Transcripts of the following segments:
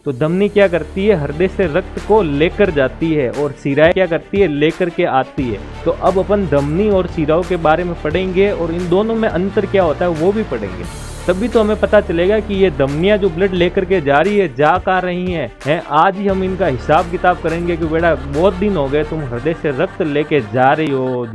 तो धमनी क्या करती है, हृदय से रक्त को लेकर जाती है और शिराएं क्या करती है, लेकर के आती है। तो अब अपन धमनी और शिराओं के बारे में पढ़ेंगे और इन दोनों में अंतर क्या होता है वो भी पढ़ेंगे। तभी तो हमें पता चलेगा कि ये धमनियां जो ब्लड लेकर के जा रही है, जा कहाँ रही हैं। आज ही हम इनका हिसाब किताब करेंगे कि बेटा बहुत दिन हो गए तुम हृदय से रक्त लेके जा रही हो,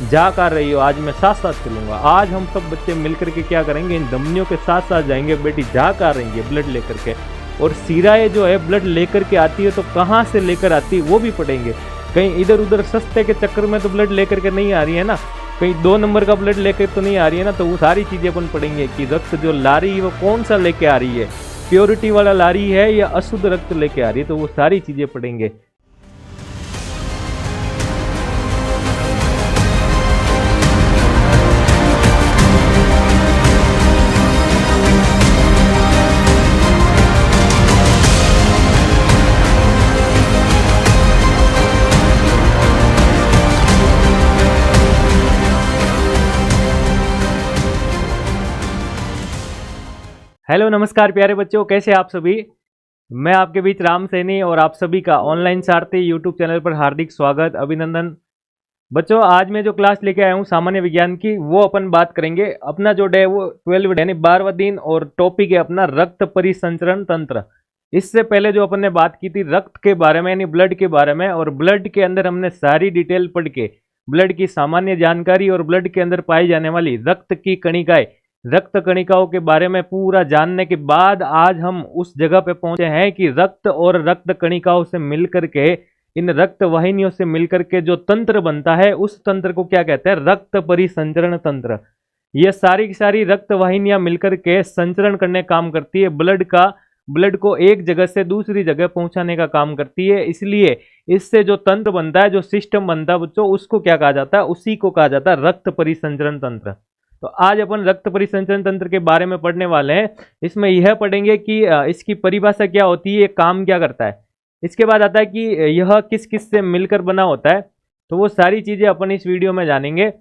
जा कर रही हो। आज मैं साथ साथ चलूंगा। आज हम सब बच्चे मिलकर के क्या करेंगे, इन धमनियों के साथ साथ जाएंगे। बेटी जा कर रही है ब्लड लेकर के, और शिराएं जो है ब्लड लेकर के आती है, तो कहाँ से लेकर आती है वो भी पढ़ेंगे। कहीं इधर उधर सस्ते के चक्कर में तो ब्लड लेकर के नहीं आ रही है ना, कहीं 2 नंबर का ब्लड लेकर तो नहीं आ रही है ना। तो वो सारी चीजें अपन पढ़ेंगे कि रक्त जो ला रही है वो कौन सा लेके आ रही है, प्योरिटी वाला ला रही है या अशुद्ध रक्त लेके आ रही है। तो वो सारी चीजें पढ़ेंगे। हेलो नमस्कार प्यारे बच्चों, कैसे आप सभी। मैं आपके बीच राम सैनी और आप सभी का ऑनलाइन सारथी यूट्यूब चैनल पर हार्दिक स्वागत, अभिनंदन। बच्चों आज मैं जो क्लास लेके आया हूँ सामान्य विज्ञान की, वो अपन बात करेंगे। अपना जो डे है वो 12 यानी 12वां दिन, और टॉपिक है अपना रक्त परिसंचरण तंत्र। इससे पहले जो अपन ने बात की थी रक्त के बारे में यानी ब्लड के बारे में, और ब्लड के अंदर हमने सारी डिटेल पढ़ के ब्लड की सामान्य जानकारी और ब्लड के अंदर पाई जाने वाली रक्त की कणिकाएं, रक्त कणिकाओं के बारे में पूरा जानने के बाद आज हम उस जगह पे पहुंचे हैं कि रक्त और रक्त कणिकाओं से मिलकर के, इन रक्त वाहिनियों से मिलकर के जो तंत्र बनता है उस तंत्र को क्या कहते हैं, रक्त परिसंचरण तंत्र। ये सारी की सारी रक्त वाहिनियां मिलकर के संचरण करने का काम करती है, ब्लड को एक जगह से दूसरी जगह पहुंचाने का काम करती है। इसलिए इससे जो तंत्र बनता है, जो सिस्टम बनता है बच्चों, उसको क्या कहा जाता है, उसी को कहा जाता है रक्त परिसंचरण तंत्र। तो आज अपन रक्त परिसंचरण तंत्र के बारे में पढ़ने वाले हैं। इसमें यह पढ़ेंगे कि इसकी परिभाषा क्या होती है, काम क्या करता है। इसके बाद आता है कि यह किस किस से मिलकर बना होता है। तो वो सारी चीजें अपन इस वीडियो में जानेंगे।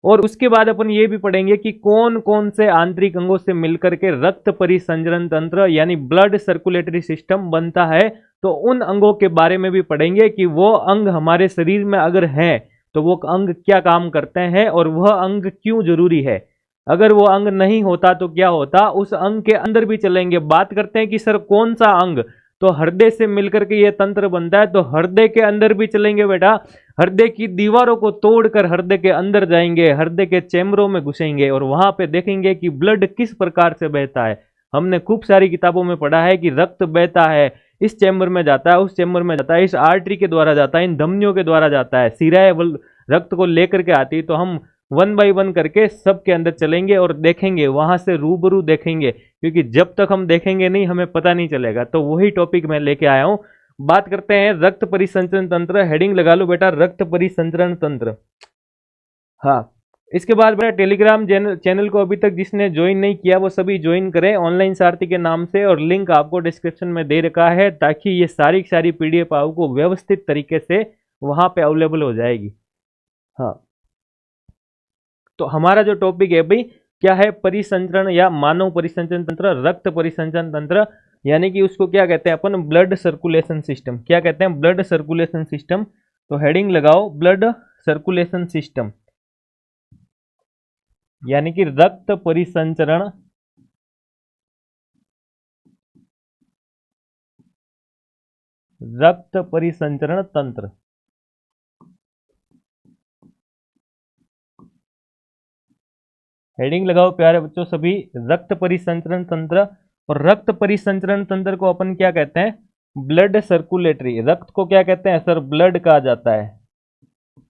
और उसके बाद अपन ये भी पढ़ेंगे कि कौन कौन से आंतरिक अंगों से मिलकर के रक्त परिसंचरण तंत्र यानी ब्लड सर्कुलेटरी सिस्टम बनता है। तो उन अंगों के बारे में भी पढ़ेंगे कि वो अंग हमारे शरीर में अगर हैं तो वो अंग क्या काम करते हैं और वह अंग क्यों जरूरी है। अगर वो अंग नहीं होता तो क्या होता, उस अंग के अंदर भी चलेंगे। बात करते हैं कि सर कौन सा अंग, तो हृदय से मिलकर के ये तंत्र बनता है, तो हृदय के अंदर भी चलेंगे बेटा। हृदय की दीवारों को तोड़कर हृदय के अंदर जाएंगे, हृदय के चैम्बरों में घुसेंगे और वहां पे देखेंगे कि ब्लड किस प्रकार से बहता है। हमने खूब सारी किताबों में पढ़ा है कि रक्त बहता है, इस चैम्बर में जाता है, उस चैम्बर में जाता है, इस आर्टरी के द्वारा जाता है, इन धमनियों के द्वारा जाता है, शिराएं रक्त को लेकर के आती। तो हम 1 बाय 1 करके सबके अंदर चलेंगे और देखेंगे, वहां से रूबरू देखेंगे, क्योंकि जब तक हम देखेंगे नहीं हमें पता नहीं चलेगा। तो वही टॉपिक मैं लेके आया हूं। बात करते हैं रक्त परिसंचरण तंत्र। हेडिंग लगा लो बेटा, रक्त परिसंचरण तंत्र। हाँ, इसके बाद बेटा टेलीग्राम चैनल को अभी तक जिसने ज्वाइन नहीं किया वो सभी ज्वाइन करें ऑनलाइन सारथी के नाम से, और लिंक आपको डिस्क्रिप्शन में दे रखा है, ताकि ये सारी की सारी पीडीएफ आपको व्यवस्थित तरीके से वहां पे अवेलेबल हो जाएगी। हाँ, तो हमारा जो टॉपिक है भाई क्या है, परिसंचरण या मानव परिसंचरण तंत्र, रक्त परिसंचरण तंत्र, यानी कि उसको क्या कहते हैं अपन, ब्लड सर्कुलेशन सिस्टम। क्या कहते हैं, ब्लड सर्कुलेशन सिस्टम। तो हेडिंग लगाओ ब्लड सर्कुलेशन सिस्टम, यानी कि रक्त परिसंचरण तंत्र। हेडिंग लगाओ प्यारे बच्चों सभी, रक्त परिसंचरण तंत्र। और रक्त परिसंचरण तंत्र को अपन क्या कहते हैं, ब्लड सर्कुलेटरी। रक्त को क्या कहते हैं सर, ब्लड कहा जाता है।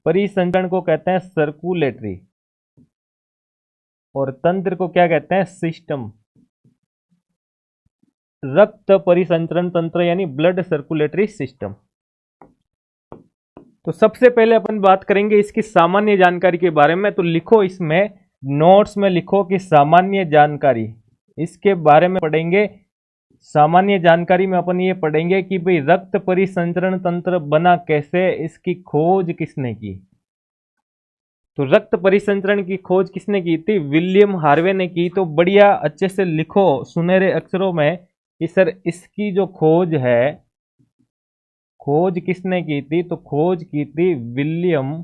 परिसंचरण को कहते हैं सर्कुलेटरी, और तंत्र को क्या कहते हैं, सिस्टम। रक्त परिसंचरण तंत्र यानी ब्लड सर्कुलेटरी सिस्टम। तो सबसे पहले अपन बात करेंगे इसकी सामान्य जानकारी के बारे में। तो लिखो इसमें नोट्स में लिखो कि सामान्य जानकारी, इसके बारे में पढ़ेंगे। सामान्य जानकारी में अपन ये पढ़ेंगे कि भाई रक्त परिसंचरण तंत्र बना कैसे, इसकी खोज किसने की। तो रक्त परिसंचरण की खोज किसने की थी, विलियम हार्वे ने की। तो बढ़िया अच्छे से लिखो सुनहरे अक्षरों में कि सर इसकी जो खोज है, खोज किसने की थी, तो खोज की थी विलियम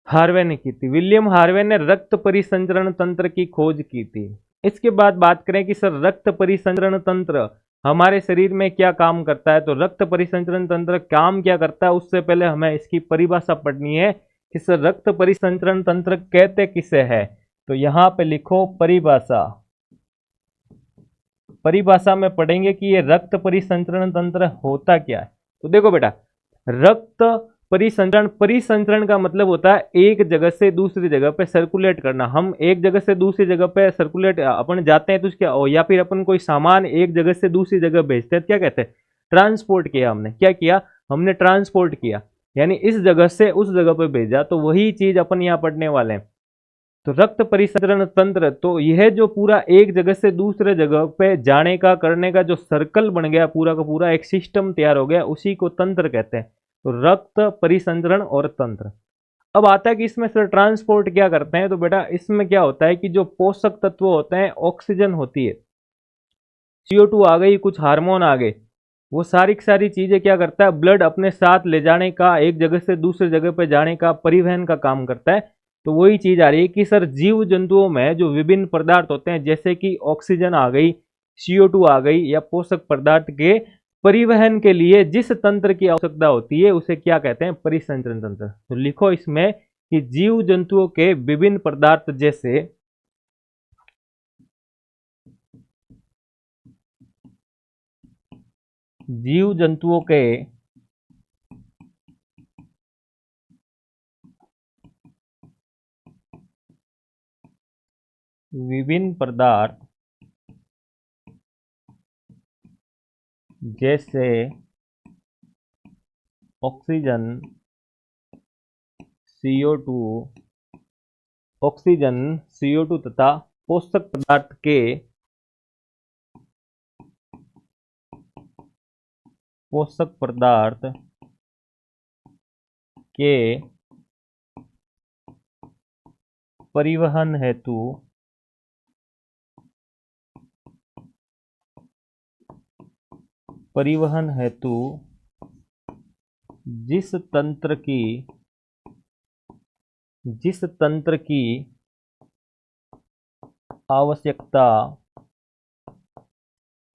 हार्वे ने की थी। विलियम हार्वे ने रक्त परिसंचरण तंत्र की खोज की थी। इसके बाद बात करें कि सर रक्त परिसंचरण तंत्र हमारे शरीर में क्या काम करता है, तो रक्त परिसंचरण तंत्र काम क्या करता है उससे पहले हमें इसकी परिभाषा पढ़नी है कि सर रक्त परिसंचरण तंत्र कहते किसे है। तो यहां पे लिखो परिभाषा। परिभाषा में पढ़ेंगे कि ये रक्त परिसंचरण तंत्र होता क्या है। तो देखो बेटा, रक्त परिसंचरण, परिसंचरण का मतलब होता है एक जगह से दूसरी जगह पे सर्कुलेट करना। हम एक जगह से दूसरी जगह पे सर्कुलेट अपन जाते हैं तो उसके, या फिर अपन कोई सामान एक जगह से दूसरी जगह भेजते हैं, क्या कहते हैं, ट्रांसपोर्ट किया। हमने क्या किया, हमने ट्रांसपोर्ट किया, यानी इस जगह से उस जगह पे भेजा। तो वही चीज अपन यहाँ पढ़ने वाले हैं। तो रक्त परिसंचरण तंत्र, तो यह जो पूरा एक जगह से दूसरे जगह पे जाने का करने का जो सर्कल बन गया, पूरा का पूरा एक सिस्टम तैयार हो गया, उसी को तंत्र कहते हैं। तो रक्त परिसंचरण और तंत्र। अब आता है कि इसमें सर ट्रांसपोर्ट क्या करते हैं। तो बेटा इसमें क्या होता है कि जो पोषक तत्व होते हैं, ऑक्सीजन होती है, CO2 आ गई, कुछ हार्मोन आ गए, वो सारी की सारी चीजें क्या करता है, ब्लड अपने साथ ले जाने का, एक जगह से दूसरे जगह पे जाने का, परिवहन का काम करता है। तो वही चीज आ रही है कि सर जीव जंतुओं में जो विभिन्न पदार्थ होते हैं, जैसे कि ऑक्सीजन आ गई, CO2 आ गई, या पोषक पदार्थ के परिवहन के लिए जिस तंत्र की आवश्यकता होती है उसे क्या कहते हैं, परिसंचरण तंत्र। तो लिखो इसमें कि जीव जंतुओं के विभिन्न पदार्थ, जैसे जीव जंतुओं के विभिन्न पदार्थ, जैसे ऑक्सीजन, CO2, ऑक्सीजन, CO2 तथा पोषक पदार्थ के, पोषक पदार्थ के परिवहन हेतु, परिवहन हेतु जिस तंत्र की, जिस तंत्र की आवश्यकता,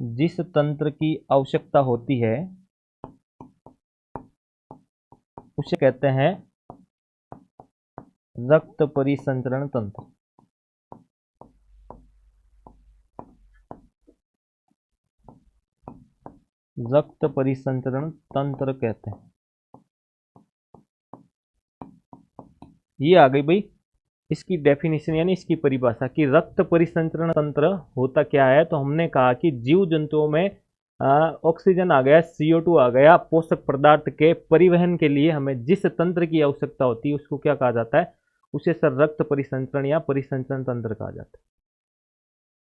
जिस तंत्र की आवश्यकता होती है उसे कहते हैं रक्त परिसंचरण तंत्र। रक्त परिसंचरण तंत्र कहते हैं। ये आ गई भाई इसकी डेफिनेशन, यानी इसकी परिभाषा कि रक्त परिसंचरण तंत्र होता क्या है। तो हमने कहा कि जीव जंतुओं में ऑक्सीजन आ गया, CO2 आ गया, पोषक पदार्थ के परिवहन के लिए हमें जिस तंत्र की आवश्यकता होती है उसको क्या कहा जाता है, उसे सर रक्त परिसंचरण या परिसंचरण तंत्र कहा जाता है।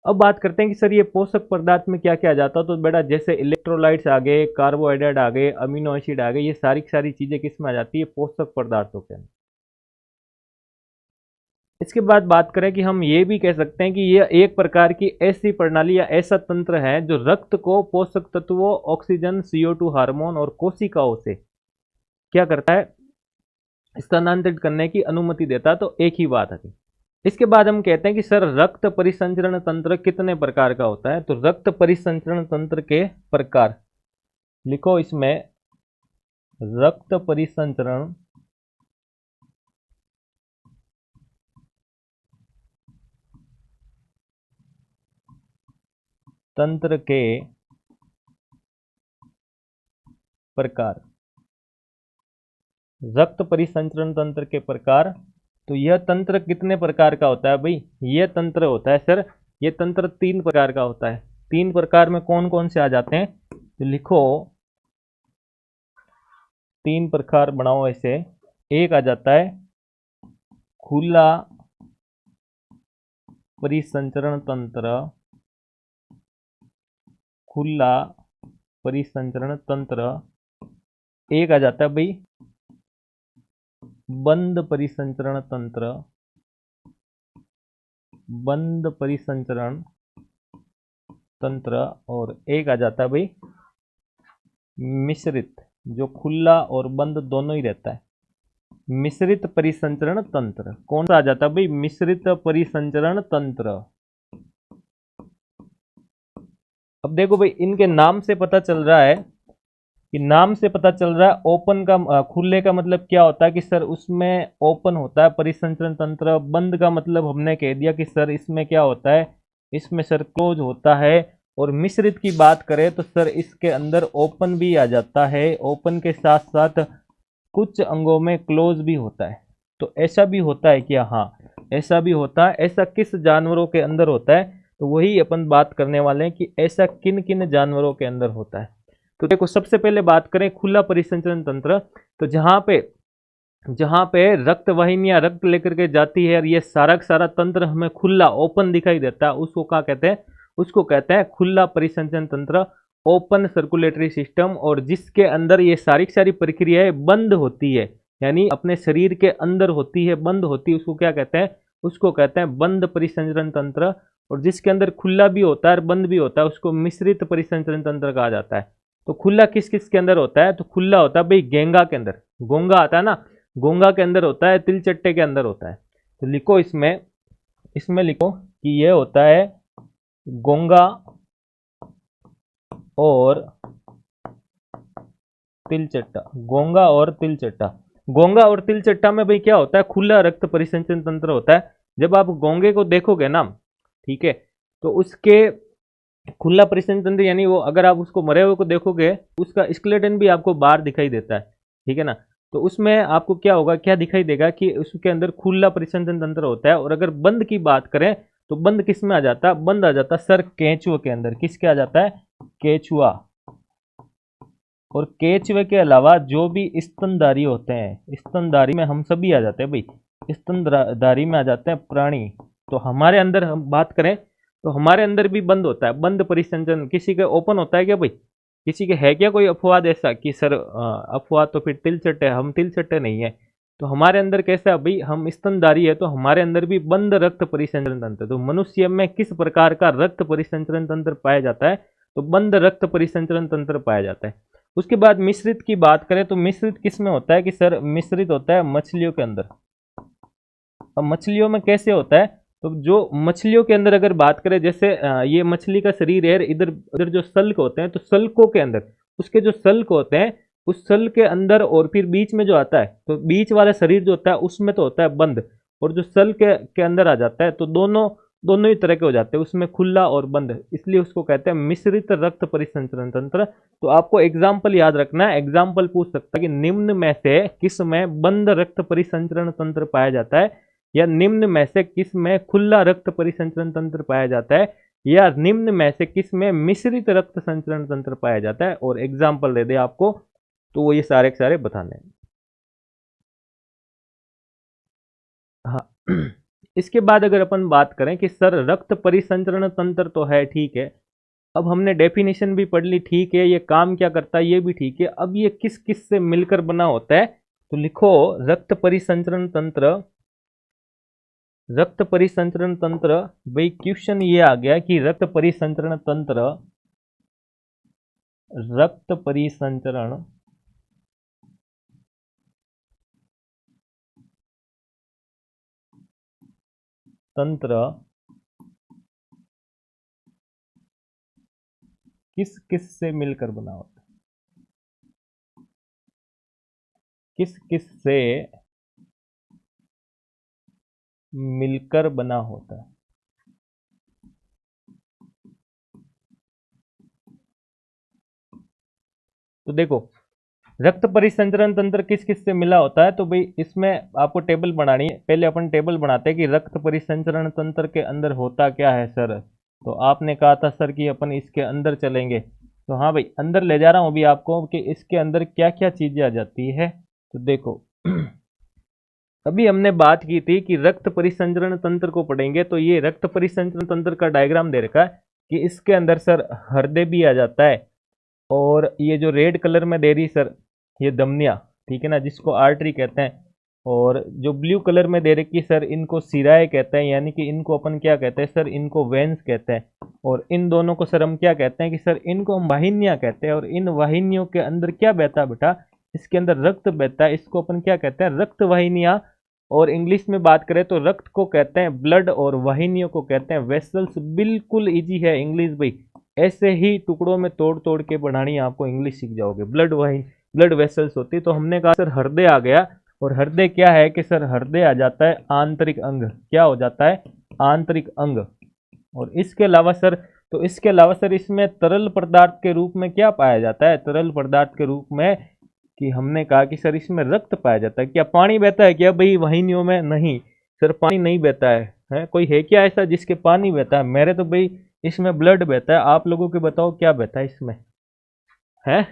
अब बात करते हैं कि सर ये पोषक पदार्थ में क्या क्या आ जाता है। तो बेटा जैसे इलेक्ट्रोलाइट्स आ गए, कार्बोहाइड्रेट आ गए, अमीनो एसिड आ गए, ये सारी की सारी चीजें किस में आ जाती है, पोषक पदार्थों के अंदर। इसके बाद बात करें कि हम ये भी कह सकते हैं कि यह एक प्रकार की ऐसी प्रणाली या ऐसा तंत्र है जो रक्त को पोषक तत्वों, ऑक्सीजन, CO2, हार्मोन और कोशिकाओं से क्या करता है, स्थानांतरित करने की अनुमति देता है। तो एक ही बात है। इसके बाद हम कहते हैं कि सर रक्त परिसंचरण तंत्र कितने प्रकार का होता है। तो रक्त परिसंचरण तंत्र के प्रकार लिखो इसमें, रक्त परिसंचरण तंत्र के प्रकार, रक्त परिसंचरण तंत्र के प्रकार। तो यह तंत्र कितने प्रकार का होता है भाई, यह तंत्र होता है सर, यह तंत्र 3 प्रकार का होता है। 3 प्रकार में कौन कौन से आ जाते हैं, तो लिखो 3 प्रकार बनाओ ऐसे। एक आ जाता है खुला परिसंचरण तंत्र, खुला परिसंचरण तंत्र। एक आ जाता है भाई बंद परिसंचरण तंत्र, बंद परिसंचरण तंत्र, और एक आ जाता है भाई मिश्रित, जो खुला और बंद दोनों ही रहता है, मिश्रित परिसंचरण तंत्र। कौन सा आ जाता है भाई? मिश्रित परिसंचरण तंत्र। अब देखो भाई, इनके नाम से पता चल रहा है कि नाम से पता चल रहा है ओपन का खुले का मतलब क्या होता है कि सर उसमें ओपन होता है परिसंचरण तंत्र। बंद का मतलब हमने कह दिया कि सर इसमें क्या होता है, इसमें सर क्लोज होता है। और मिश्रित की बात करें तो सर इसके अंदर ओपन भी आ जाता है, ओपन के साथ साथ कुछ अंगों में क्लोज भी होता है। तो ऐसा भी होता है क्या? हाँ, ऐसा भी होता है। ऐसा किस जानवरों के अंदर होता है? तो वही अपन बात करने वाले हैं कि ऐसा किन किन जानवरों के अंदर होता है। तो देखो, सबसे पहले बात करें खुला परिसंचरण तंत्र। तो जहां पे रक्त वाहिनियां रक्त लेकर के जाती है और ये सारा का सारा तंत्र हमें खुला ओपन दिखाई देता है, उसको क्या कहते हैं? उसको कहते हैं खुला परिसंचरण तंत्र, ओपन सर्कुलेटरी सिस्टम। और जिसके अंदर ये सारी की सारी प्रक्रियाएं बंद होती है, यानी अपने शरीर के अंदर होती है, बंद होती है, उसको क्या कहते हैं? उसको कहते हैं बंद परिसंचरण तंत्र। और जिसके अंदर खुला भी होता है और बंद भी होता है, उसको मिश्रित परिसंचरण तंत्र कहा जाता है। तो खुला किस किस के अंदर होता है? तो खुला होता है भाई गेंगा के अंदर, गोंगा आता है ना, गोंगा के अंदर होता है, तिलचट्टे के अंदर होता है। तो लिखो इसमें, इसमें लिखो कि ये होता है गोंगा और तिलचट्टा, गोंगा और तिलचट्टा। गोंगा और तिलचट्टा में भाई क्या होता है? खुला रक्त परिसंचरण तंत्र होता है। जब आप गोंगे को देखोगे ना, ठीक है, तो उसके खुला परिसंचरण तंत्र, यानी वो अगर आप उसको मरे हुए को देखोगे, उसका स्केलेटन भी आपको बाहर दिखाई देता है, ठीक है ना। तो उसमें आपको क्या होगा, क्या दिखाई देगा कि उसके अंदर खुला परिसंचरण तंत्र होता है। और अगर बंद की बात करें तो बंद किस में आ जाता है? बंद आ जाता है सर केंचुए के अंदर। किसके आ जाता है? केंचुआ। और केंचुए के अलावा जो भी स्तनधारी होते हैं, स्तनधारी में हम सभी आ जाते हैं भाई, स्तनधारी में आ जाते हैं प्राणी। तो हमारे अंदर हम बात करें तो हमारे अंदर भी बंद होता है, बंद परिसंचरण। किसी का ओपन होता है क्या भाई? किसी के है क्या कोई अपवाद ऐसा कि सर अपवाद तो फिर तिलचट्टे, हम तिलचट्टे नहीं है। तो हमारे अंदर कैसा है भाई? हम स्तनधारी है, तो हमारे अंदर भी बंद रक्त परिसंचरण तंत्र। तो मनुष्य में किस प्रकार का रक्त परिसंचरण तंत्र पाया जाता है? तो बंद रक्त परिसंचरण तंत्र पाया जाता है। उसके बाद मिश्रित की बात करें तो मिश्रित किस में होता है कि सर मिश्रित होता है मछलियों के अंदर। अब मछलियों में कैसे होता है? तो जो मछलियों के अंदर अगर बात करें, जैसे ये मछली का शरीर है, इधर इधर जो सल्क होते हैं, तो सल्कों के अंदर उसके जो सल्क होते हैं, उस सल्क के अंदर और फिर बीच में जो आता है, तो बीच वाला शरीर जो होता है उसमें तो होता है बंद, और जो सल्क के अंदर आ जाता है तो दोनों दोनों ही तरह के हो जाते हैं, उसमें खुला और बंद, इसलिए उसको कहते हैं मिश्रित रक्त परिसंचरण तंत्र। तो आपको एग्जाम्पल याद रखना है, एग्जाम्पल पूछ सकता है कि निम्न में से किस में बंद रक्त परिसंचरण तंत्र पाया जाता है, या निम्न में से किस में खुला रक्त परिसंचरण तंत्र पाया जाता है, या निम्न में से किस में मिश्रित रक्त संचरण तंत्र पाया जाता है। और एग्जाम्पल दे दे आपको, तो वो ये सारे के सारे बताने हैं। हाँ इसके बाद अगर अपन बात करें कि सर रक्त परिसंचरण तंत्र तो है, ठीक है, अब हमने डेफिनेशन भी पढ़ ली, ठीक है, ये काम क्या करता है ये भी ठीक है। अब ये किस किस से मिलकर बना होता है? तो लिखो रक्त परिसंचरण तंत्र, रक्त परिसंचरण तंत्र। भाई क्वेश्चन ये आ गया कि रक्त परिसंचरण तंत्र, रक्त परिसंचरण तंत्र किस किस से मिलकर बना होता है? किस किस से मिलकर बना होता है? तो देखो, रक्त परिसंचरण तंत्र किस किस से मिला होता है, तो भाई इसमें आपको टेबल बनानी है। पहले अपन टेबल बनाते हैं कि रक्त परिसंचरण तंत्र के अंदर होता क्या है सर। तो आपने कहा था सर कि अपन इसके अंदर चलेंगे, तो हाँ भाई अंदर ले जा रहा हूं अभी आपको कि इसके अंदर क्या क्या चीजें आ जाती है। तो देखो अभी हमने बात की थी कि रक्त परिसंचरण तंत्र को पढ़ेंगे, तो ये रक्त परिसंचरण तंत्र का डायग्राम दे रखा है कि इसके अंदर सर हृदय भी आ जाता है, और ये जो रेड कलर में दे रही सर ये धमनियाँ, ठीक है ना, जिसको आर्टरी कहते हैं, और जो ब्लू कलर में दे रखी सर इनको सिराए कहते हैं, यानी कि इनको अपन क्या कहते हैं सर, इनको वेन्स कहते हैं। और इन दोनों को सर हम क्या कहते हैं कि सर इनको हम वाहिनियां कहते हैं। और इन वाहिनियों के अंदर क्या बहता है बेटा, इसके अंदर रक्त बहता है, इसको अपन क्या कहते हैं, रक्त वाहिनियां। और इंग्लिश में बात करें तो रक्त को कहते हैं ब्लड और वाहिनियों को कहते हैं वेसल्स। बिल्कुल इजी है इंग्लिश भाई, ऐसे ही टुकड़ों में तोड़ तोड़ के बढ़ानी आपको इंग्लिश सीख जाओगे। ब्लड वेसल्स होती, तो हमने कहा सर हृदय आ गया। और हृदय क्या है कि सर हृदय आ जाता है आंतरिक अंग। क्या हो जाता है, आंतरिक अंग। और इसके अलावा सर, तो इसके अलावा सर इसमें तरल पदार्थ के रूप में क्या पाया जाता है, तरल पदार्थ के रूप में कि हमने कहा कि सर इसमें रक्त पाया जाता है। क्या पानी बहता है क्या भाई वाहिनियों में, नहीं सर पानी नहीं बहता है कोई है क्या ऐसा जिसके पानी बहता है, मेरे तो भाई इसमें ब्लड बहता है। आप लोगों के बताओ क्या बहता है इसमें, है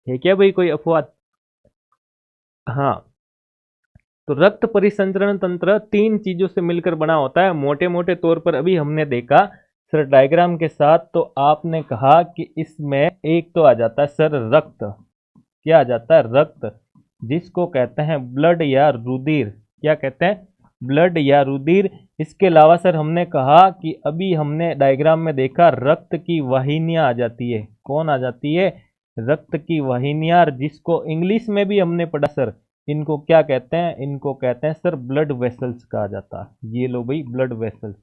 क्या भाई कोई अफवाह। हाँ, तो रक्त परिसंचरण तंत्र 3 चीजों से मिलकर बना होता है मोटे मोटे तौर पर, अभी हमने देखा सर डायग्राम के साथ। तो आपने कहा कि इसमें एक तो आ जाता है सर रक्त, क्या आ जाता है, रक्त, जिसको कहते हैं ब्लड या रुधिर। क्या कहते हैं, ब्लड या रुधिर। इसके अलावा सर हमने कहा कि अभी हमने डायग्राम में देखा रक्त की वाहिनियां आ जाती है। कौन आ जाती है, रक्त की वाहिनियां, जिसको इंग्लिश में भी हमने पढ़ा सर, इनको क्या कहते हैं, इनको कहते हैं सर ब्लड वेसल्स कहा जाता है। ये लो भाई ब्लड वेसल्स।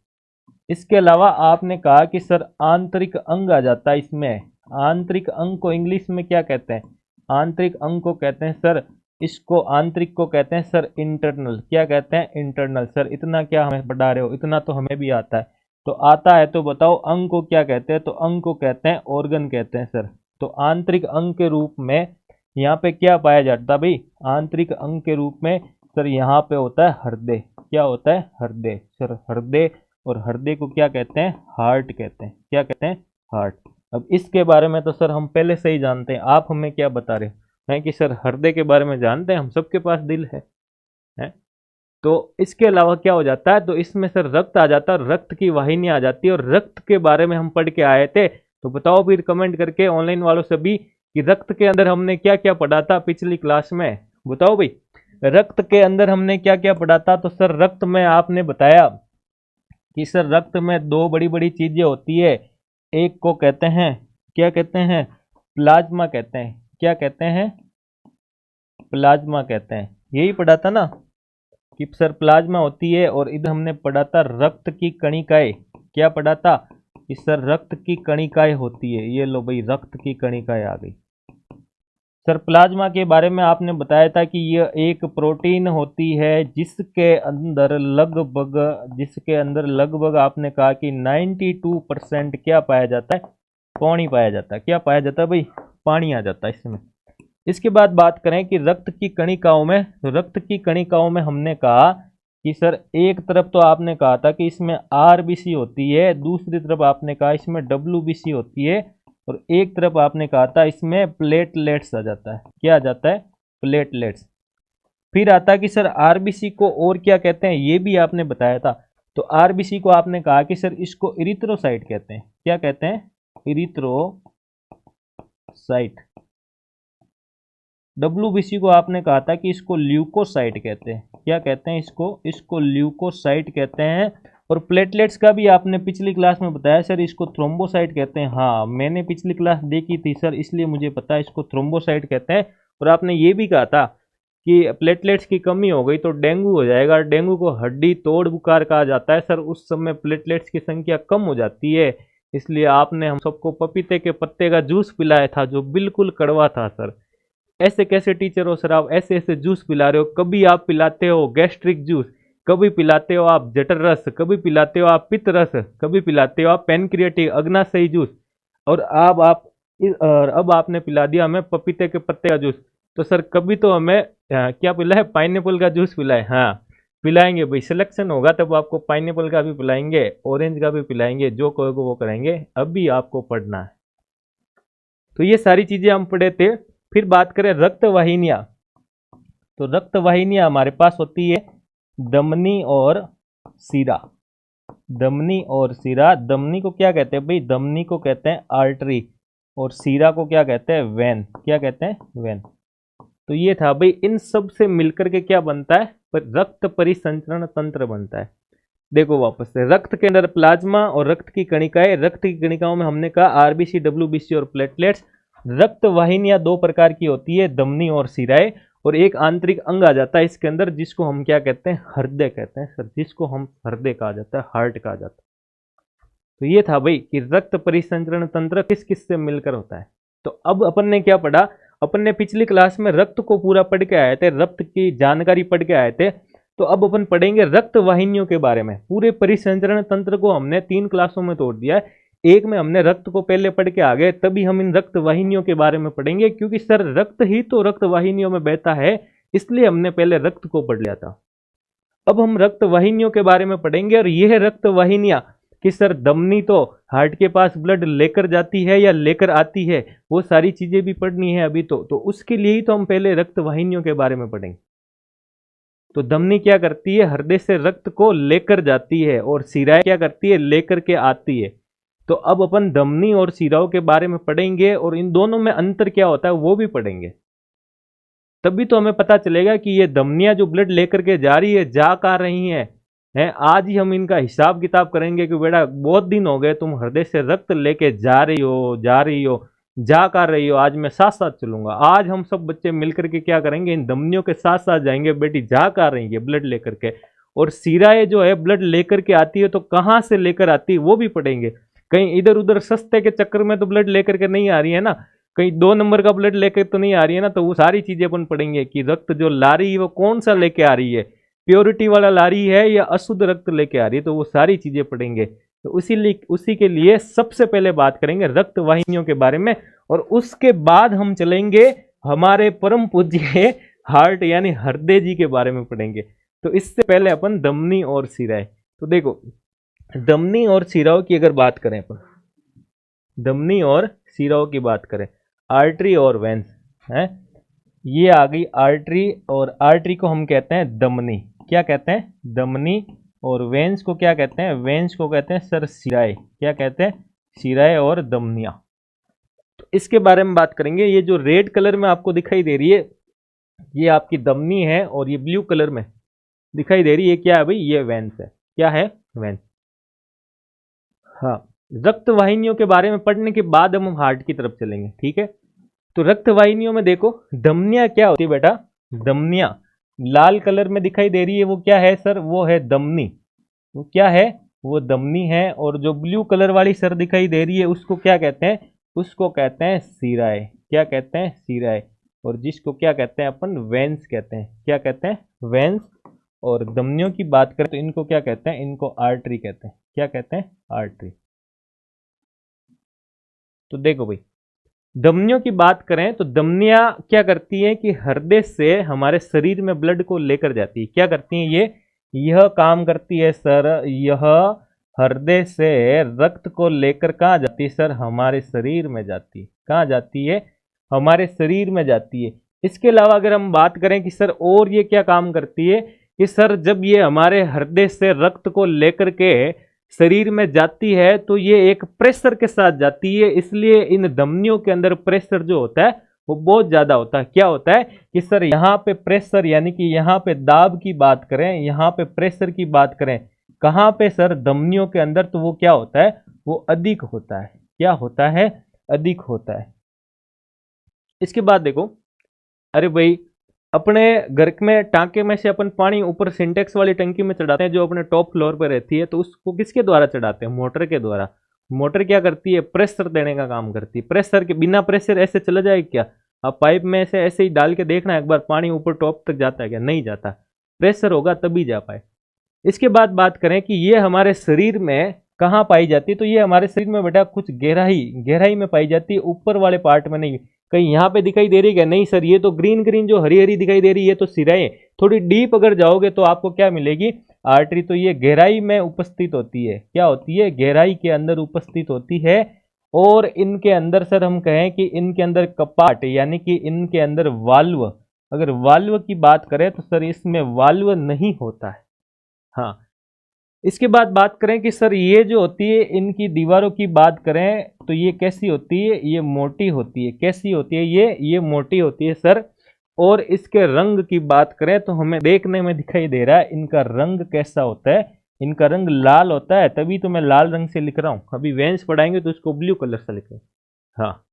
इसके अलावा आपने कहा कि सर आंतरिक अंग आ जाता है इसमें। आंतरिक अंग को इंग्लिश में क्या कहते हैं, आंतरिक अंग को कहते हैं सर, इसको आंतरिक को कहते हैं सर इंटरनल। क्या कहते हैं, इंटरनल। सर इतना क्या हमें पढ़ा रहे हो, इतना तो हमें भी आता है। तो आता है तो बताओ अंग को क्या कहते हैं, तो अंग को कहते हैं ऑर्गन कहते हैं सर। तो आंतरिक अंग के रूप में यहाँ पे क्या पाया जाता है भाई, आंतरिक अंग के रूप में सर यहाँ पे होता है हृदय। क्या होता है, हृदय सर, हृदय। और हृदय को क्या कहते हैं, हार्ट कहते हैं। क्या कहते हैं, हार्ट। अब इसके बारे में तो सर हम पहले से ही जानते हैं, आप हमें क्या बता रहे हैं कि सर हृदय के बारे में जानते हैं, हम सबके पास दिल है? तो इसके अलावा क्या हो जाता है, तो इसमें सर रक्त आ जाता है, रक्त की वाहिनी आ जाती है। और रक्त के बारे में हम पढ़ के आए थे, तो बताओ फिर कमेंट करके ऑनलाइन वालों सभी कि रक्त के अंदर हमने क्या क्या पढ़ा था पिछली क्लास में, बताओ भाई। रक्त के अंदर हमने क्या क्या पढ़ा था, तो सर रक्त में आपने बताया कि सर रक्त में 2 बड़ी बड़ी चीजें होती है। एक को कहते हैं, क्या कहते हैं, प्लाज्मा कहते हैं। क्या कहते हैं, प्लाज्मा कहते हैं। यही पढ़ा था ना कि सर प्लाज्मा होती है। और इधर हमने पढ़ा था रक्त की कणिकाएं। क्या पढ़ा था कि सर रक्त की कणिकाएं होती है। ये लो भाई रक्त की कणिकाएं आ गई। सर प्लाज्मा के बारे में आपने बताया था कि यह एक प्रोटीन होती है जिसके अंदर लगभग आपने कहा कि 92% क्या पाया जाता है, पानी पाया जाता है। क्या पाया जाता है भाई, पानी आ जाता है इसमें। इसके बाद बात करें कि रक्त की कणिकाओं में, तो रक्त की कणिकाओं में हमने कहा कि सर एक तरफ तो आपने कहा था कि इसमें आरबीसी होती है, दूसरी तरफ आपने कहा इसमें डब्ल्यूबीसी होती है, और एक तरफ आपने कहा था इसमें प्लेटलेट्स आ जाता है। क्या आ जाता है, प्लेटलेट्स। फिर आता है कि सर आरबीसी को और क्या कहते हैं, ये भी आपने बताया था। तो आरबीसी को आपने कहा कि सर इसको इरिथ्रोसाइट कहते हैं। क्या कहते हैं, इरिथ्रोसाइट। डब्ल्यूबीसी को आपने कहा था कि इसको ल्यूकोसाइट कहते हैं। क्या कहते हैं, इसको ल्यूकोसाइट कहते हैं। और प्लेटलेट्स का भी आपने पिछली क्लास में बताया सर इसको थ्रोम्बोसाइट कहते हैं। हाँ मैंने पिछली क्लास देखी थी सर, इसलिए मुझे पता है इसको थ्रोम्बोसाइट कहते हैं। और आपने ये भी कहा था कि प्लेटलेट्स की कमी हो गई तो डेंगू हो जाएगा। डेंगू को हड्डी तोड़ बुखार कहा जाता है सर, उस समय प्लेटलेट्स की संख्या कम हो जाती है। इसलिए आपने हम सबको पपीते के पत्ते का जूस पिलाया था जो बिल्कुल कड़वा था सर। ऐसे कैसे टीचर हो सर आप, ऐसे ऐसे जूस पिला रहे हो। कभी आप पिलाते हो गैस्ट्रिक जूस, कभी पिलाते हो आप जठर रस, कभी पिलाते हो आप पित्त रस, कभी पिलाते हो आप पेनक्रियाटिक अग्नाशयी जूस, और अब आपने पिला दिया हमें पपीते के पत्ते का जूस। तो सर कभी तो हमें क्या पिलाए, पाइनएप्पल का जूस पिलाए। हाँ पिलाएंगे भाई, सिलेक्शन होगा तब आपको पाइनएप्पल का भी पिलाएंगे, ऑरेंज का भी पिलाएंगे, जो कहोगे वो करेंगे। अभी आपको पढ़ना है। तो ये सारी चीजें हम पढ़े थे। फिर बात करें रक्त वाहिनियां, तो रक्त वाहिनियां हमारे पास होती है धमनी और सीरा। धमनी और सीरा। धमनी को क्या कहते हैं भाई, धमनी को कहते हैं आर्टरी, और सीरा को क्या कहते हैं, वेन। क्या कहते हैं, वेन। तो ये था भाई, इन सब से मिलकर के क्या बनता है, रक्त परिसंचरण तंत्र बनता है। देखो वापस से, रक्त के अंदर प्लाज्मा और रक्त की कणिकाएं, रक्त की कणिकाओं में हमने कहा आरबीसी, डब्ल्यूबीसी और प्लेटलेट्स। रक्त वाहिनियां दो प्रकार की होती है, धमनी और शिराएं, और एक आंतरिक अंग आ जाता है इसके अंदर जिसको हम क्या कहते हैं, हृदय कहते हैं सर, जिसको हम हृदय कहा जाता है, हार्ट कहा जाता है। तो ये था भाई कि रक्त परिसंचरण तंत्र किस किस से मिलकर होता है। तो अब अपन ने क्या पढ़ा, अपन ने पिछली क्लास में रक्त को पूरा पढ़ के आए थे, रक्त की जानकारी पढ़ के आए थे। तो अब अपन पढ़ेंगे रक्त वाहिनियों के बारे में। पूरे परिसंचरण तंत्र को हमने 3 क्लासों में तोड़ दिया है। एक में हमने रक्त को पहले पढ़ के आ गए, तभी हम इन रक्त वाहिनियों के बारे में पढ़ेंगे, क्योंकि सर रक्त ही तो रक्त वाहिनियों में बहता है, इसलिए हमने पहले रक्त को पढ़ लिया था। अब हम रक्त वाहिनियों के बारे में पढ़ेंगे, और यह रक्त वाहिनियां कि सर धमनी तो हार्ट के पास ब्लड लेकर जाती है या लेकर आती है, वो सारी चीजें भी पढ़नी है अभी तो उसके लिए ही तो हम पहले रक्त वाहिनियों के बारे में पढ़ेंगे। तो धमनी क्या करती है, हृदय से रक्त को लेकर जाती है, और शिराएं क्या करती है, लेकर के आती है। तो अब अपन धमनी और शिराओं के बारे में पढ़ेंगे, और इन दोनों में अंतर क्या होता है वो भी पढ़ेंगे। तभी तो हमें पता चलेगा कि ये धमनियां जो ब्लड लेकर के जा रही है, जा कहाँ रही हैं। आज ही हम इनका हिसाब किताब करेंगे कि बेटा बहुत दिन हो गए तुम हृदय से रक्त लेके जा रही हो, जा कर रही हो, आज मैं साथ साथ चलूंगा। आज हम सब बच्चे मिलकर के क्या करेंगे, इन धमनियों के साथ साथ जाएंगे, बेटी जा कर रही है ब्लड लेकर के। और शिराएं जो है ब्लड लेकर के आती है, तो कहाँ से लेकर आती है वो भी पढ़ेंगे। कहीं इधर उधर सस्ते के चक्कर में तो ब्लड लेकर के नहीं आ रही है ना, कहीं 2 नंबर का ब्लड लेकर तो नहीं आ रही है ना। तो वो सारी चीजें अपन पढ़ेंगे कि रक्त जो ला रही है वो कौन सा लेके आ रही है, प्योरिटी वाला ला रही है या अशुद्ध रक्त लेके आ रही है, तो वो सारी चीजें पढ़ेंगे। तो उसी के लिए सबसे पहले बात करेंगे रक्त वाहिनियों के बारे में, और उसके बाद हम चलेंगे हमारे परम पूज्य हार्ट यानी हृदय जी के बारे में पढ़ेंगे। तो इससे पहले अपन धमनी और शिराएं। तो देखो धमनी और शिराओं की अगर बात करें अपन, धमनी और शिराओं की बात करें, आर्टरी और वेंस है, ये आ गई आर्टरी, और आर्टरी को हम कहते हैं धमनी। क्या कहते हैं, धमनी। और वेंस को क्या कहते हैं, वेंस को कहते हैं सर शिराएं। क्या कहते हैं, शिराएं और धमनियां। तो इसके बारे में बात करेंगे। ये जो रेड कलर में आपको दिखाई दे रही है ये आपकी धमनी है, और ये ब्लू कलर में दिखाई दे रही है क्या है भाई, ये वेंस है। क्या है, वेंस। हाँ, रक्त वाहिनियों के बारे में पढ़ने के बाद हम हार्ट की तरफ चलेंगे, ठीक है। तो रक्त वाहिनियों में देखो धमनियां क्या होती है बेटा, धमनियां लाल कलर में दिखाई दे रही है, वो क्या है सर, वो है धमनी। वो क्या है, वो धमनी है। और जो ब्लू कलर वाली सर दिखाई दे रही है उसको क्या कहते हैं, उसको कहते हैं शिराएं। क्या कहते हैं, शिराएं। और जिसको क्या कहते हैं अपन, वेंस कहते हैं। क्या कहते हैं, वेंस। और धमनियों की बात करें तो इनको क्या कहते हैं, इनको आर्टरी कहते हैं। क्या कहते हैं, आर्टरी। तो देखो भाई धमनियों की बात करें तो धमनियां क्या करती हैं कि हृदय से हमारे शरीर में ब्लड को लेकर जाती है। क्या करती हैं, यह काम करती है सर, यह हृदय से रक्त को लेकर कहाँ जाती है सर, हमारे शरीर में जाती है। कहाँ जाती है, हमारे शरीर में जाती है। इसके अलावा अगर हम बात करें कि सर और ये क्या काम करती है, कि सर जब ये हमारे हृदय से रक्त को लेकर के शरीर में जाती है तो ये एक प्रेशर के साथ जाती है, इसलिए इन धमनियों के अंदर प्रेशर जो होता है वो बहुत ज्यादा होता है। क्या होता है कि सर यहाँ पे प्रेशर यानी कि यहाँ पे दाब की बात करें, यहाँ पे प्रेशर की बात करें, कहाँ पे सर, धमनियों के अंदर, तो वो क्या होता है, वो अधिक होता है। क्या होता है, अधिक होता है। इसके बाद देखो, अरे भाई अपने घर में टांके में से अपन पानी ऊपर सिंटेक्स वाली टंकी में चढ़ाते हैं जो अपने टॉप फ्लोर पर रहती है, तो उसको किसके द्वारा चढ़ाते हैं, मोटर के द्वारा। मोटर क्या करती है, प्रेशर देने का काम करती है। प्रेशर के बिना प्रेशर ऐसे चला जाए क्या, आप पाइप में से ऐसे ही डाल के देखना एक बार, पानी ऊपर टॉप तक जाता है क्या, नहीं जाता। प्रेशर होगा तभी जा पाए। इसके बाद बात करें कि ये हमारे शरीर में कहाँ पाई जाती है, तो ये हमारे शरीर में बेटा कुछ गहराई में पाई जाती है, ऊपर वाले पार्ट में नहीं। कहीं यहाँ पे दिखाई दे रही है, नहीं सर ये तो ग्रीन ग्रीन जो हरी हरी दिखाई दे रही है तो शिराएं। थोड़ी डीप अगर जाओगे तो आपको क्या मिलेगी, आर्टरी। तो ये गहराई में उपस्थित होती है। क्या होती है, गहराई के अंदर उपस्थित होती है। और इनके अंदर सर हम कहें कि इनके अंदर कपाट यानी कि इनके अंदर वाल्व, अगर वाल्व की बात करें तो सर इसमें वाल्व नहीं होता है। हाँ, इसके बाद बात करें कि सर ये जो होती है इनकी दीवारों की बात करें तो ये कैसी होती है, ये मोटी होती है। कैसी होती है, ये मोटी होती है सर। और इसके रंग की बात करें तो हमें देखने में दिखाई दे रहा है इनका रंग कैसा होता है, इनका रंग लाल होता है, तभी तो मैं लाल रंग से लिख रहा हूँ। अभी वेंस पढ़ाएंगे तो इसको ब्लू कलर से लिखेंगे। हाँ,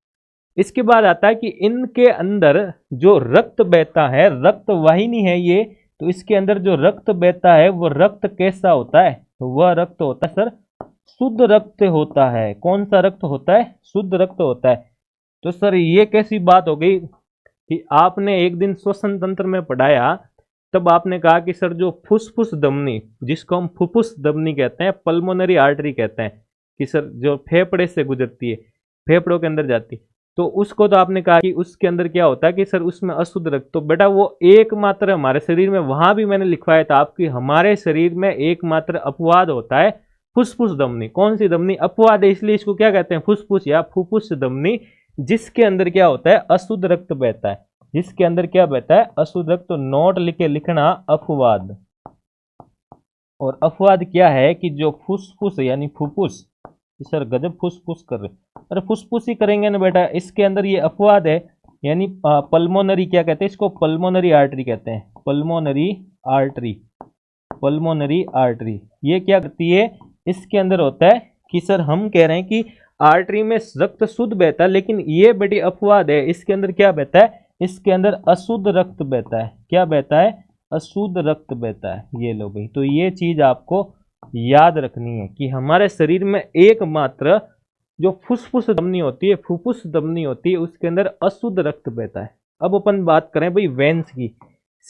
इसके बाद आता है कि इनके अंदर जो रक्त बहता है, रक्त वाहिनी है ये, तो इसके अंदर जो रक्त बहता है वो रक्त कैसा होता है, वह रक्त होता है सर शुद्ध रक्त होता है। कौन सा रक्त होता है, शुद्ध रक्त होता है। तो सर ये कैसी बात हो गई कि आपने एक दिन श्वसन तंत्र में पढ़ाया, तब आपने कहा कि सर जो फुसफुस धमनी, जिसको हम फुफ्फुस धमनी कहते हैं, पल्मोनरी आर्टरी कहते हैं, कि सर जो फेफड़े से गुजरती है, फेफड़ों के अंदर जाती है, तो उसको तो आपने कहा कि उसके अंदर क्या होता है कि सर उसमें अशुद्ध रक्त, तो बेटा वो एकमात्र हमारे शरीर में, वहां भी मैंने लिखवाया था आपकी, हमारे शरीर में एकमात्र अपवाद होता है फुसफुस धमनी। कौन सी धमनी, अपवाद है, इसलिए इसको क्या कहते हैं, फुसफुस या फुफ्फुस धमनी, जिसके अंदर क्या होता है, अशुद्ध रक्त बहता है। जिसके अंदर क्या बहता है, अशुद्ध रक्त। तो नोट लिखे लिखना अपवाद। और अपवाद क्या है कि जो फुसफुस यानी फुफ्फुस, सर गजब फुसफुस कर रहे, अरे फुसफुस ही करेंगे ना बेटा, इसके अंदर ये अपवाद है, यानी पल्मोनरी क्या कहते हैं इसको, पल्मोनरी आर्टरी कहते हैं, पल्मोनरी आर्टरी, पल्मोनरी आर्टरी। ये क्या करती है, इसके अंदर होता है कि सर हम कह रहे हैं कि आर्टरी में रक्त शुद्ध बहता है, लेकिन ये बेटी अपवाद है, इसके अंदर क्या बहता है, इसके अंदर अशुद्ध रक्त बहता है। क्या बहता है, अशुद्ध रक्त बहता है। ये लो भाई, तो ये चीज आपको याद रखनी है कि हमारे शरीर में एकमात्र जो फुसफुस धमनी होती है, फुफ्फुस धमनी होती है, उसके अंदर अशुद्ध रक्त बहता है। अब अपन बात करें भाई वेंस की,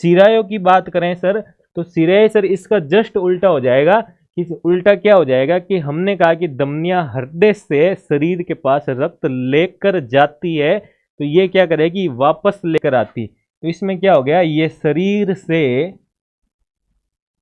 सिरायों की बात करें सर, तो सिराय सर इसका जस्ट उल्टा हो जाएगा। कि उल्टा क्या हो जाएगा कि हमने कहा कि धमनियां हृदय से शरीर के पास रक्त लेकर जाती है, तो ये क्या करेगी, वापस लेकर आती। तो इसमें क्या हो गया, ये शरीर से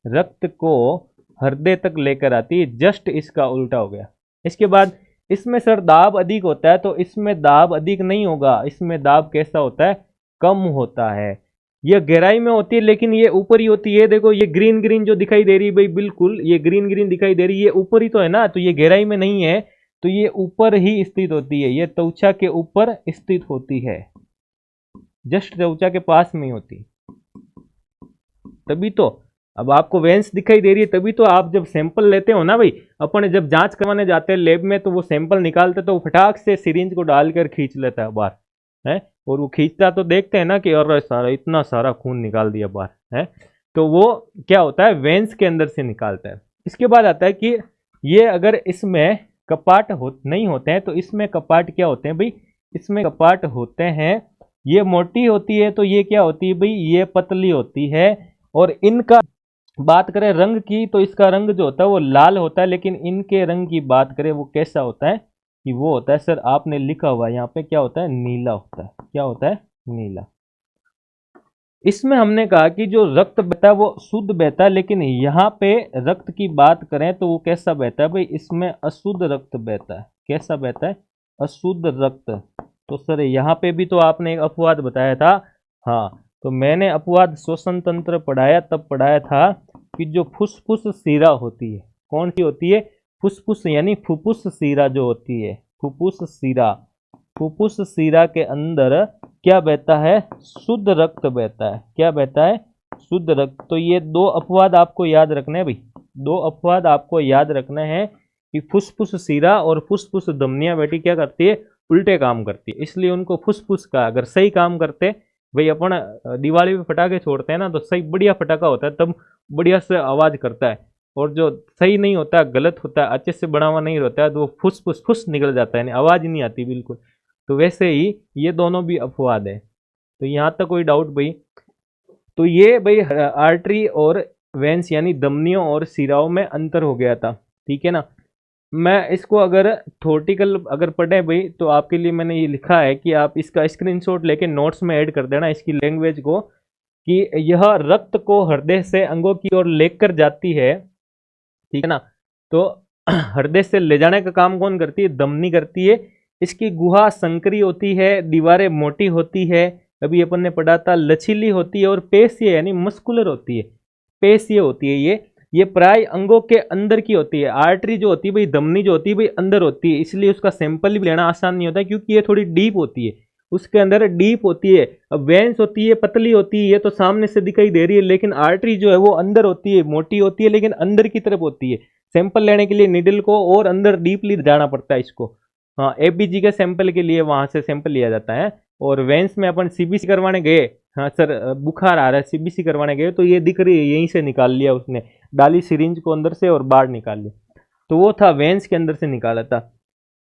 रक्त को हृदय तक लेकर आती है, जस्ट इसका उल्टा हो गया। इसके बाद इसमें सर दाब अधिक होता है, तो इसमें दाब अधिक नहीं होगा, इसमें दाब कैसा होता है, कम होता है। यह गहराई में होती है लेकिन ये ऊपर ही होती है। देखो ये ग्रीन ग्रीन जो दिखाई दे रही है भाई, बिल्कुल ये ग्रीन ग्रीन दिखाई दे रही है, ऊपर ही तो है ना, तो ये गहराई में नहीं है, तो ये ऊपर ही स्थित होती है, ये त्वचा के ऊपर स्थित होती है, जस्ट त्वचा के पास में ही होती है। तभी तो अब आपको वेंस दिखाई दे रही है, तभी तो आप जब सैंपल लेते हो ना भाई, अपन जब जांच करवाने जाते हैं लैब में, तो वो सैंपल निकालते तो फटाक से सिरिंज को डालकर खींच लेता है बाहर, है, और वो खींचता तो देखते हैं ना कि और सारा इतना सारा खून निकाल दिया बाहर, है, तो वो क्या होता है, वेंस के अंदर से निकालता है। इसके बाद आता है कि ये अगर इसमें कपाट नहीं होते हैं, तो इसमें कपाट क्या होते हैं भाई, इसमें कपाट होते हैं, ये मोटी होती है, तो ये क्या होती है भाई, ये पतली होती है। और इनका बात करें रंग की, तो इसका रंग जो होता है वो लाल होता है, लेकिन इनके रंग की बात करें वो कैसा होता है, कि वो होता है सर, आपने लिखा हुआ है यहाँ पे, क्या होता है, नीला होता है। क्या होता है, नीला। इसमें हमने कहा कि जो रक्त बहता है वो शुद्ध बहता है, लेकिन यहाँ पे रक्त की बात करें तो वो कैसा बहता है भाई, इसमें अशुद्ध रक्त बहता है। कैसा बहता है, अशुद्ध रक्त। तो सर यहाँ पे भी तो आपने एक अपवाद बताया था, हाँ, तो मैंने अपवाद श्वसन तंत्र पढ़ाया, तब पढ़ाया था कि जो फुसफुस शिरा होती है, कौन सी होती है, फुसफुस यानी फुफ्फुस शिरा जो होती है, फुफ्फुस शिरा, फुफ्फुस शिरा के अंदर क्या बहता है, शुद्ध रक्त बहता है। क्या बहता है, शुद्ध रक्त। तो ये दो अपवाद आपको याद रखने हैं भाई, दो अपवाद आपको याद रखने हैं कि फुसफुस शिरा और फुसफुस धमनियां बेटी क्या करती है, उल्टे काम करती है, इसलिए उनको फुसफुस का। अगर सही काम करते भाई, अपन दिवाली पे फटाके छोड़ते हैं ना, तो सही बढ़िया फटाका होता है, तब बढ़िया से आवाज करता है, और जो सही नहीं होता, गलत होता है, अच्छे से बना हुआ नहीं होता है, तो वो फुस फुस फुस निकल जाता है, आवाज ही नहीं आती बिल्कुल। तो वैसे ही ये दोनों भी अपवाद है। तो यहाँ तक कोई डाउट भाई, तो ये भाई आर्टरी और वेंस यानी धमनियों और शिराओं में अंतर हो गया था, ठीक है ना। मैं इसको अगर थोटिकल अगर पढ़े भाई, तो आपके लिए मैंने ये लिखा है कि आप इसका स्क्रीनशॉट लेके नोट्स में ऐड कर देना इसकी लैंग्वेज को, कि यह रक्त को हृदय से अंगों की ओर लेकर जाती है, ठीक है ना। तो हृदय से ले जाने का काम कौन करती है, धमनी करती है। इसकी गुहा संकरी होती है, दीवारें मोटी होती है, अभी अपन ने पढ़ा था, लचीली होती है, और पेशीय यानी मस्कुलर होती है, पेशीय होती है। ये प्राय अंगों के अंदर की होती है। आर्टरी जो होती है भाई, धमनी जो होती है भाई अंदर होती है, इसलिए उसका सैंपल भी लेना आसान नहीं होता, क्योंकि ये थोड़ी डीप होती है, उसके अंदर डीप होती है। अब वेंस होती है, पतली होती है, ये तो सामने से दिखाई दे रही है, लेकिन आर्टरी जो है वो अंदर होती है, मोटी होती है, लेकिन अंदर की तरफ होती है। सैंपल लेने के लिए निडल को और अंदर डीपली जाना पड़ता है इसको। हाँ, एबीजी के सैंपल के लिए वहां से सैंपल लिया जाता है। और वेंस में अपन सीबीसी करवाने गए, हाँ सर बुखार आ रहा है, सीबीसी करवाने गए तो ये दिख रही है, यहीं से निकाल लिया उसने, डाली सिरिंज को अंदर से और बाहर निकाल लिया, तो वो था वेंस के अंदर से निकाला था,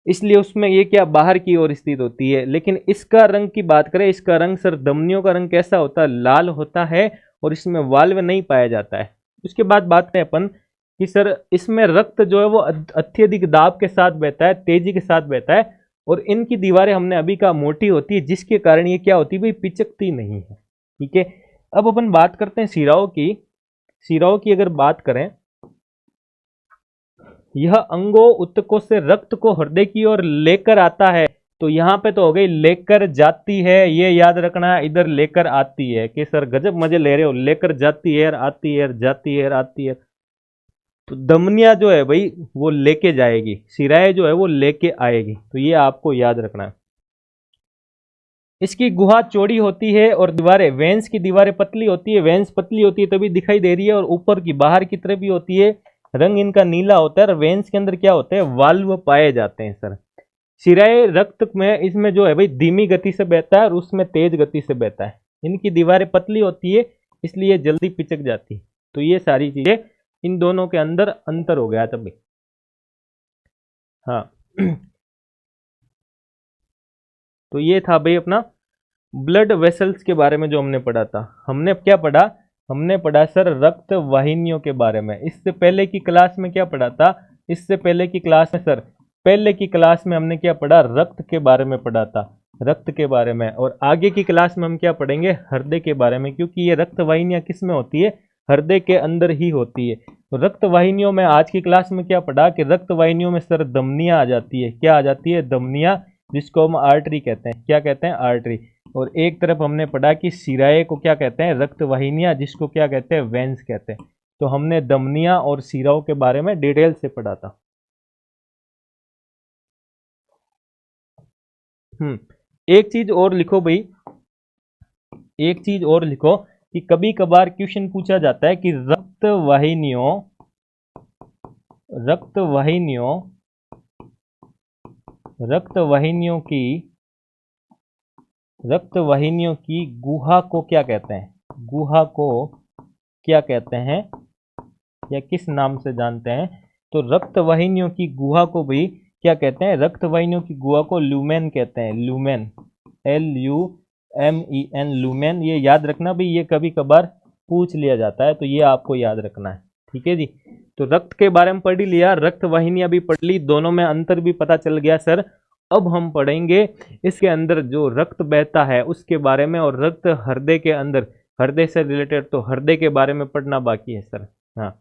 इसलिए उसमें ये क्या बाहर की ओर स्थित होती है। लेकिन इसका रंग की बात करें, इसका रंग सर धमनियों का रंग कैसा होता है, लाल होता है, और इसमें वाल्व नहीं पाया जाता है। उसके बाद बात करें अपन कि सर इसमें रक्त जो है वो अत्यधिक दाब के साथ बहता है, तेजी के साथ बहता है, और इनकी दीवारें हमने अभी कहा मोटी होती है, जिसके कारण ये क्या होती है भाई, पिचकती नहीं है। ठीक है, अब अपन बात करते हैं शिराओं की। शिराओं की अगर बात करें, यह अंगों उत्तकों से रक्त को हृदय की ओर लेकर आता है। तो यहाँ पे तो हो गई लेकर जाती है, ये याद रखना है, इधर लेकर आती है कि सर गजब मजे ले रहे हो, लेकर जाती है, आती है, जाती है, आती है। तो दमनिया जो है भाई वो लेके जाएगी, सिराए जो है वो लेके आएगी, तो ये आपको याद रखना है। इसकी गुहा चौड़ी होती है और दीवारें, वेंस की दीवारें पतली होती है, वेंस पतली होती है तभी दिखाई दे रही है, और ऊपर की बाहर की तरफ भी होती है। रंग इनका नीला होता है, और वेंस के अंदर क्या होते हैं, वाल्व पाए जाते हैं सर। सिराए रक्त में इसमें जो है भाई धीमी गति से बहता है और उसमें तेज गति से बहता है। इनकी दीवारें पतली होती है इसलिए जल्दी पिचक जाती है। तो ये सारी चीजें इन दोनों के अंदर अंतर हो गया तभी। हाँ तो ये था भाई अपना ब्लड वेसल्स के बारे में जो हमने पढ़ा था। हमने क्या पढ़ा, हमने पढ़ा सर रक्त वाहिनियों के बारे में। इससे पहले की क्लास में क्या पढ़ा था, इससे पहले की क्लास में सर, पहले की क्लास में हमने क्या पढ़ा, रक्त के बारे में पढ़ा था, रक्त के बारे में। और आगे की क्लास में हम क्या पढ़ेंगे, हृदय के बारे में, क्योंकि ये रक्त वाहिनियां किस में होती है, हृदय के अंदर ही होती है। तो रक्त वाहिनियों में आज की क्लास में क्या पढ़ा कि रक्त वाहिनियों में सर धमनियां आ जाती है। क्या आ जाती है, धमनियां, जिसको हम आर्टरी कहते हैं। क्या कहते हैं, आर्टरी। और एक तरफ हमने पढ़ा कि शिराए को क्या कहते हैं, रक्त वाहिनियां, जिसको क्या कहते हैं, वेंस कहते हैं। तो हमने धमनियां और शिराओं के बारे में डिटेल से पढ़ा था। एक चीज और लिखो भाई, एक चीज और लिखो कि कभी कभार क्वेश्चन पूछा जाता है कि रक्त वाहिनियों, रक्त वाहिनियों, रक्त वाहिनियों की, रक्त वाहिनियों की गुहा को क्या कहते हैं, गुहा को क्या कहते हैं या किस नाम से जानते हैं। तो रक्त वाहिनियों की गुहा को भी क्या कहते हैं, रक्त वाहिनियों की गुहा को लूमेन कहते हैं, लूमेन, LUMEN, लूमेन। ये याद रखना भी, ये कभी कभार पूछ लिया जाता है, तो ये आपको याद रखना है। ठीक है जी, तो रक्त के बारे में पढ़ ही लिया, रक्त वाहिनियां भी पढ़ ली, दोनों में अंतर भी पता चल गया सर। अब हम पढ़ेंगे इसके अंदर जो रक्त बहता है उसके बारे में, और रक्त हृदय के अंदर, हृदय से रिलेटेड तो हृदय के बारे में पढ़ना बाकी है सर। हाँ,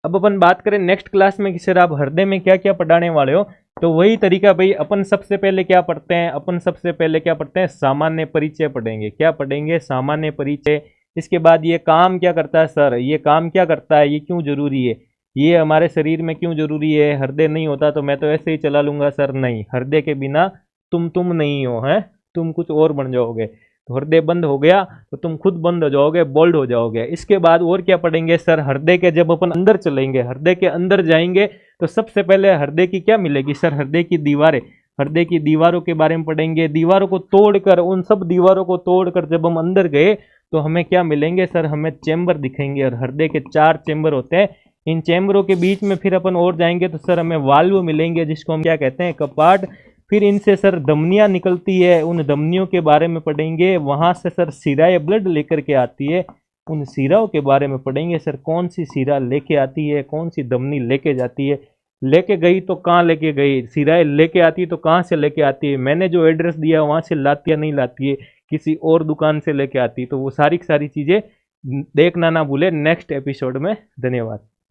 अब अपन बात करें नेक्स्ट क्लास में कि सर आप हृदय में क्या क्या पढ़ाने वाले हो, तो वही तरीका भाई, अपन सबसे पहले क्या पढ़ते हैं, अपन सबसे पहले क्या पढ़ते हैं, सामान्य परिचय पढ़ेंगे। क्या पढ़ेंगे, सामान्य परिचय। इसके बाद ये काम क्या करता है सर, ये काम क्या करता है, ये क्यों जरूरी है, ये हमारे शरीर में क्यों जरूरी है, हृदय नहीं होता तो मैं तो ऐसे ही चला लूंगा सर, नहीं, हृदय के बिना तुम नहीं हो, है तुम कुछ और बन जाओगे। तो हृदय बंद हो गया तो तुम खुद बंद हो जाओगे, बोल्ड हो जाओगे। इसके बाद और क्या पढ़ेंगे सर, हृदय के जब अपन अंदर चलेंगे, हृदय के अंदर जाएंगे तो सबसे पहले हृदय की क्या मिलेगी सर, हृदय की दीवारें, हृदय की दीवारों के बारे में पढ़ेंगे। दीवारों को तोड़कर, उन सब दीवारों को तोड़कर जब हम अंदर गए तो हमें क्या मिलेंगे सर, हमें चेंबर दिखेंगे, और हृदय के 4 चेंबर होते हैं। इन चेंबरों के बीच में फिर अपन और जाएंगे तो सर हमें वाल्व मिलेंगे, जिसको हम क्या कहते हैं, कपाट। फिर इनसे सर धमनियां निकलती है, उन धमनियों के बारे में पढ़ेंगे। वहां से सर शिराएं ब्लड लेकर के आती है, उन शिराओं के बारे में पढ़ेंगे सर, कौन सी शिरा लेके आती है, कौन सी धमनी लेके जाती है, लेके गई तो कहाँ लेके गई, शिराएं लेके आती है तो कहाँ से लेके आती है, मैंने जो एड्रेस दिया वहां से लाती है नहीं लाती है, किसी और दुकान से लेके आती है। तो वो सारी चीजें देखना ना भूले नेक्स्ट एपिसोड में। धन्यवाद।